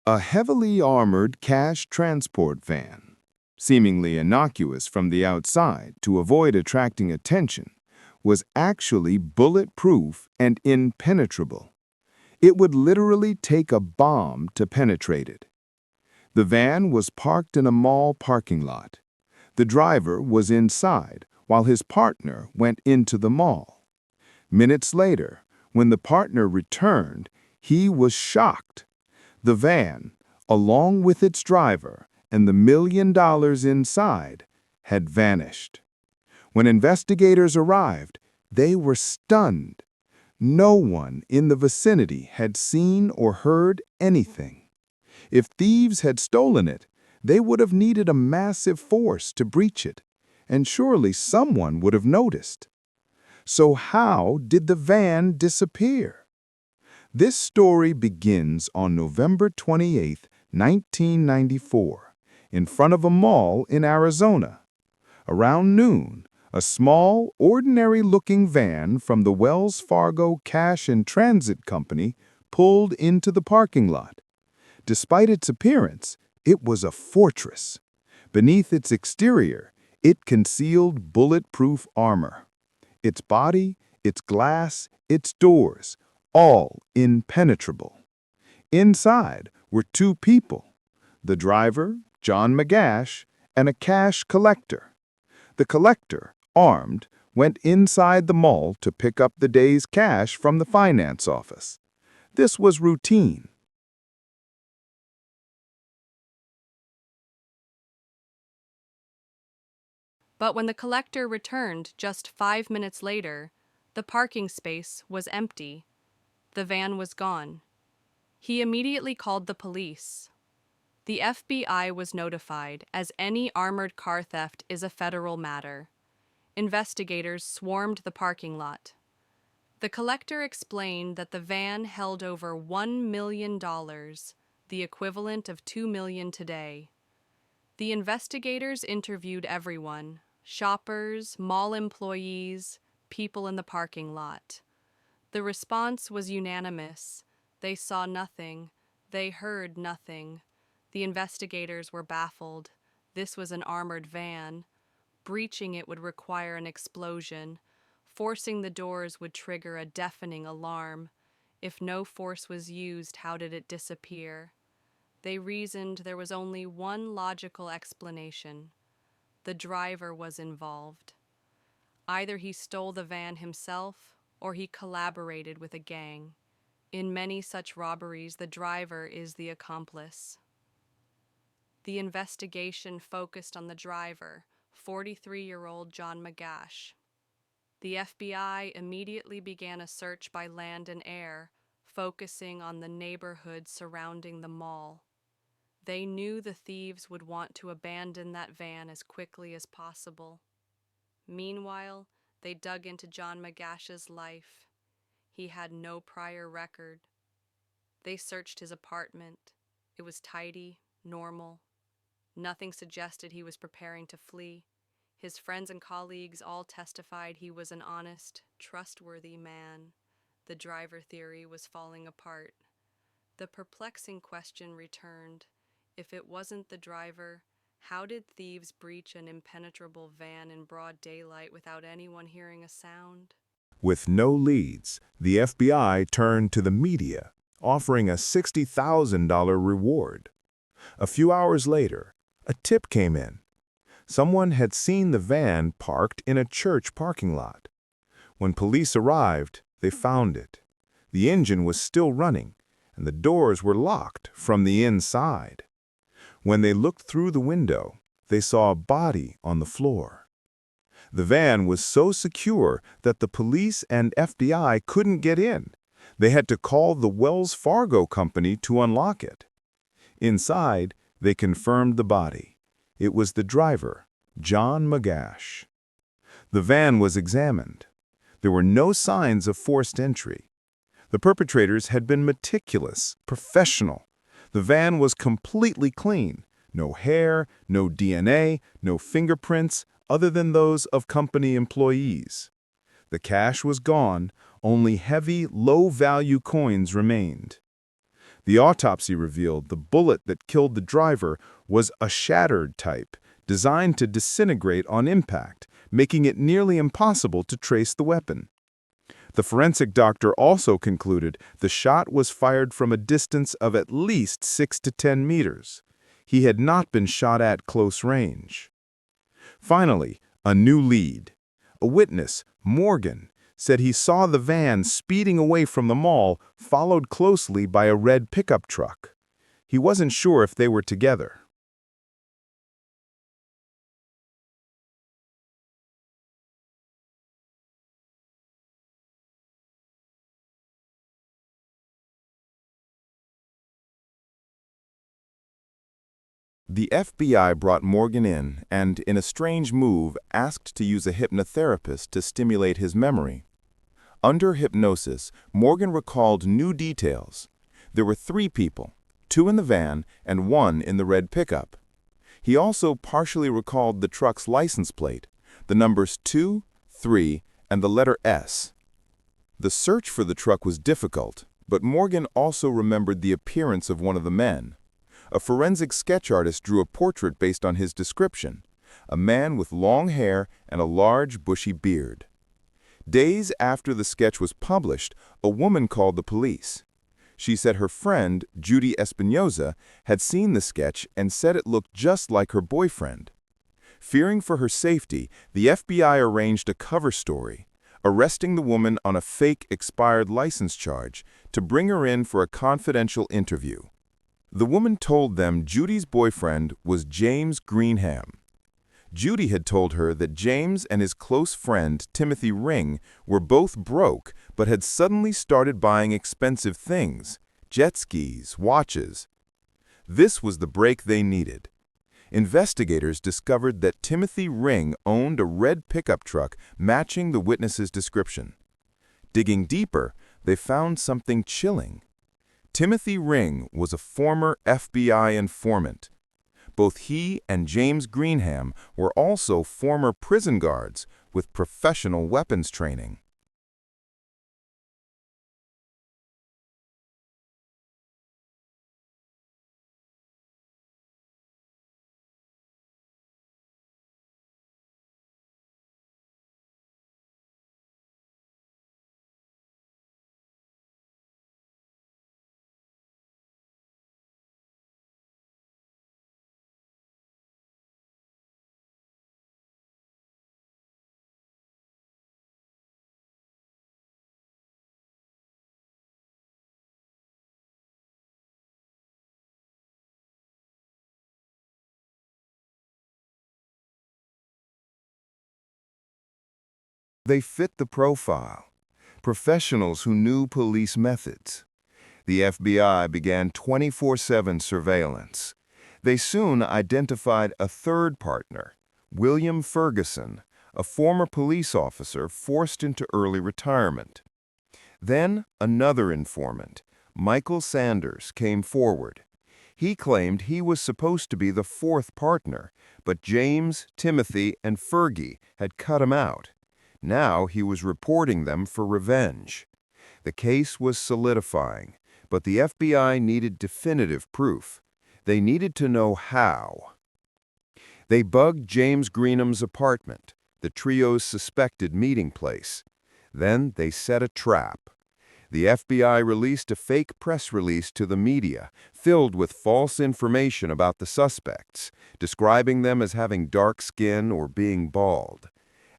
A heavily armored cash transport van, seemingly innocuous from the outside to avoid attracting attention, was actually bulletproof and impenetrable. It would literally take a bomb to penetrate it. The van was parked in a mall parking lot. The driver was inside while his partner went into the mall. Minutes later, when the partner returned, he was shocked. The van, along with its driver and the $1 million inside, had vanished. When investigators arrived, they were stunned. No one in the vicinity had seen or heard anything. If thieves had stolen it, they would have needed a massive force to breach it, and surely someone would have noticed. So how did the van disappear? This story begins on November 28, 1994, in front of a mall in Arizona. Around noon, a small, ordinary-looking van from the Wells Fargo Cash and Transit Company pulled into the parking lot. Despite its appearance, it was a fortress. Beneath its exterior, it concealed bulletproof armor. Its body, its glass, its doors, all impenetrable. Inside were two people, the driver, John McGash, and a cash collector. The collector, armed, went inside the mall to pick up the day's cash from the finance office. This was routine. But when the collector returned just 5 minutes later, the parking space was empty. The van was gone. He immediately called the police. The FBI was notified, as any armored car theft is a federal matter. Investigators swarmed the parking lot. The collector explained that the van held over $1 million, the equivalent of $2 million today. The investigators interviewed everyone: shoppers, mall employees, people in the parking lot. The response was unanimous. They saw nothing. They heard nothing. The investigators were baffled. This was an armored van. Breaching it would require an explosion. Forcing the doors would trigger a deafening alarm. If no force was used, how did it disappear? They reasoned there was only one logical explanation. The driver was involved. Either he stole the van himself, or he collaborated with a gang. In many such robberies, the driver is the accomplice. The investigation focused on the driver, 43-year-old John McGash. The FBI immediately began a search by land and air, focusing on the neighborhood surrounding the mall. They knew the thieves would want to abandon that van as quickly as possible. Meanwhile, they dug into John McGash's life. He had no prior record. They searched his apartment. It was tidy, normal. Nothing suggested he was preparing to flee. His friends and colleagues all testified he was an honest, trustworthy man. The driver theory was falling apart. The perplexing question returned. If it wasn't the driver, how did thieves breach an impenetrable van in broad daylight without anyone hearing a sound? With no leads, the FBI turned to the media, offering a $60,000 reward. A few hours later, a tip came in. Someone had seen the van parked in a church parking lot. When police arrived, they found it. The engine was still running, and the doors were locked from the inside. When they looked through the window, they saw a body on the floor. The van was so secure that the police and FBI couldn't get in. They had to call the Wells Fargo company to unlock it. Inside, they confirmed the body. It was the driver, John McGash. The van was examined. There were no signs of forced entry. The perpetrators had been meticulous, professional. The van was completely clean. No hair, no DNA, no fingerprints, other than those of company employees. The cash was gone, only heavy, low-value coins remained. The autopsy revealed the bullet that killed the driver was a shattered type, designed to disintegrate on impact, making it nearly impossible to trace the weapon. The forensic doctor also concluded the shot was fired from a distance of at least 6 to 10 meters. He had not been shot at close range. Finally, a new lead. A witness, Morgan, said he saw the van speeding away from the mall, followed closely by a red pickup truck. He wasn't sure if they were together. The FBI brought Morgan in and, in a strange move, asked to use a hypnotherapist to stimulate his memory. Under hypnosis, Morgan recalled new details. There were 3 people, 2 in the van and 1 in the red pickup. He also partially recalled the truck's license plate, the numbers 2, 3, and the letter S. The search for the truck was difficult, but Morgan also remembered the appearance of one of the men. A forensic sketch artist drew a portrait based on his description, a man with long hair and a large, bushy beard. Days after the sketch was published, a woman called the police. She said her friend, Judy Espinoza, had seen the sketch and said it looked just like her boyfriend. Fearing for her safety, the FBI arranged a cover story, arresting the woman on a fake expired license charge to bring her in for a confidential interview. The woman told them Judy's boyfriend was James Greenham. Judy had told her that James and his close friend, Timothy Ring, were both broke but had suddenly started buying expensive things, jet skis, watches. This was the break they needed. Investigators discovered that Timothy Ring owned a red pickup truck matching the witness's description. Digging deeper, they found something chilling. Timothy Ring was a former FBI informant. Both he and James Greenham were also former prison guards with professional weapons training. They fit the profile. Professionals who knew police methods. The FBI began 24/7 surveillance. They soon identified a third partner, William Ferguson, a former police officer forced into early retirement. Then another informant, Michael Sanders, came forward. He claimed he was supposed to be the fourth partner, but James, Timothy, and Fergie had cut him out. Now he was reporting them for revenge. The case was solidifying, but the FBI needed definitive proof. They needed to know how. They bugged James Greenham's apartment, the trio's suspected meeting place. Then they set a trap. The FBI released a fake press release to the media, filled with false information about the suspects, describing them as having dark skin or being bald.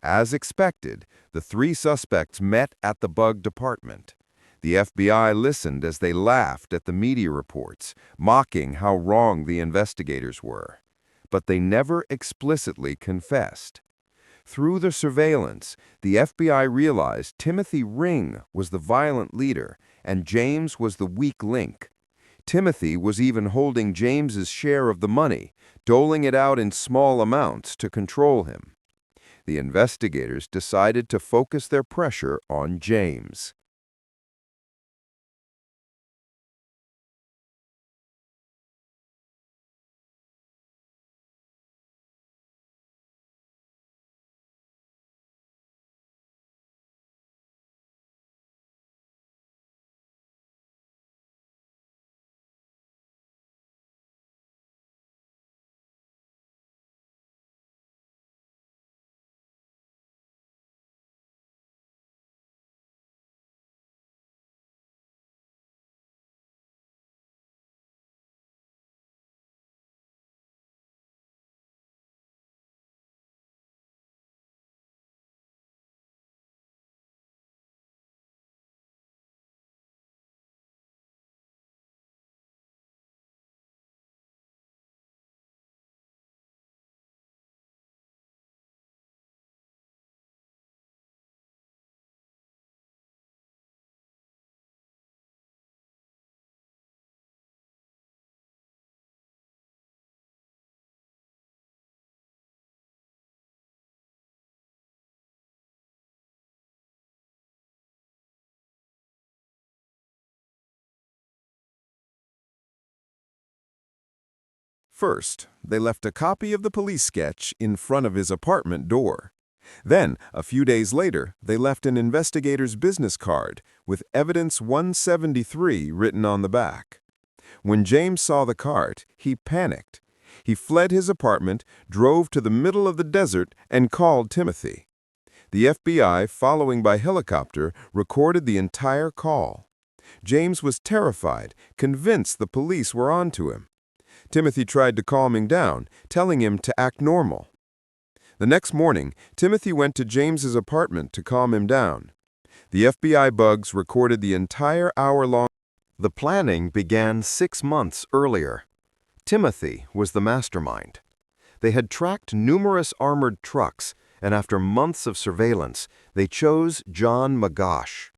As expected, the 3 suspects met at the bugged apartment. The FBI listened as they laughed at the media reports, mocking how wrong the investigators were. But they never explicitly confessed. Through the surveillance, the FBI realized Timothy Ring was the violent leader and James was the weak link. Timothy was even holding James's share of the money, doling it out in small amounts to control him. The investigators decided to focus their pressure on James. First, they left a copy of the police sketch in front of his apartment door. Then, a few days later, they left an investigator's business card with Evidence 173 written on the back. When James saw the card, he panicked. He fled his apartment, drove to the middle of the desert, and called Timothy. The FBI, following by helicopter, recorded the entire call. James was terrified, convinced the police were onto him. Timothy tried to calm him down, telling him to act normal. The next morning, Timothy went to James's apartment to calm him down. The FBI bugs recorded the entire hour-long. The planning began 6 months earlier. Timothy was the mastermind. They had tracked numerous armored trucks, and after months of surveillance, they chose John Magash.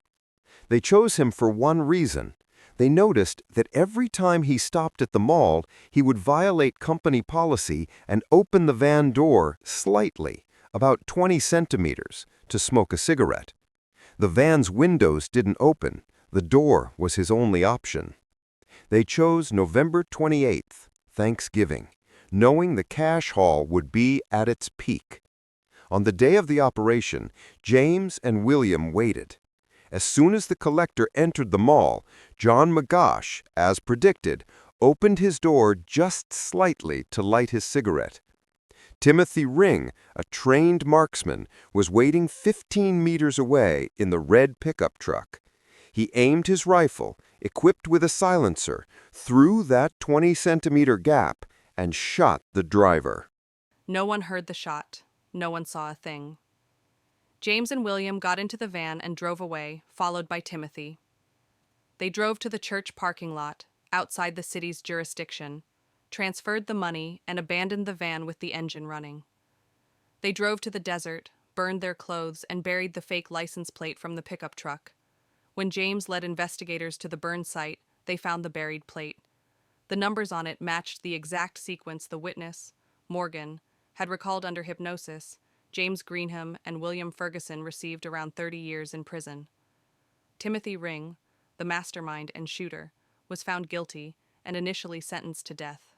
They chose him for one reason. They noticed that every time he stopped at the mall, he would violate company policy and open the van door slightly, about 20 centimeters, to smoke a cigarette. The van's windows didn't open. The door was his only option. They chose November 28th, Thanksgiving, knowing the cash haul would be at its peak. On the day of the operation, James and William waited. As soon as the collector entered the mall, John Magash, as predicted, opened his door just slightly to light his cigarette. Timothy Ring, a trained marksman, was waiting 15 meters away in the red pickup truck. He aimed his rifle, equipped with a silencer, through that 20-centimeter gap and shot the driver. No one heard the shot. No one saw a thing. James and William got into the van and drove away, followed by Timothy. They drove to the church parking lot, outside the city's jurisdiction, transferred the money, and abandoned the van with the engine running. They drove to the desert, burned their clothes, and buried the fake license plate from the pickup truck. When James led investigators to the burn site, they found the buried plate. The numbers on it matched the exact sequence the witness, Morgan, had recalled under hypnosis. James Greenham and William Ferguson received around 30 years in prison. Timothy Ring, the mastermind and shooter, was found guilty and initially sentenced to death.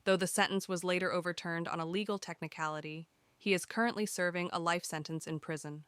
Though the sentence was later overturned on a legal technicality, he is currently serving a life sentence in prison.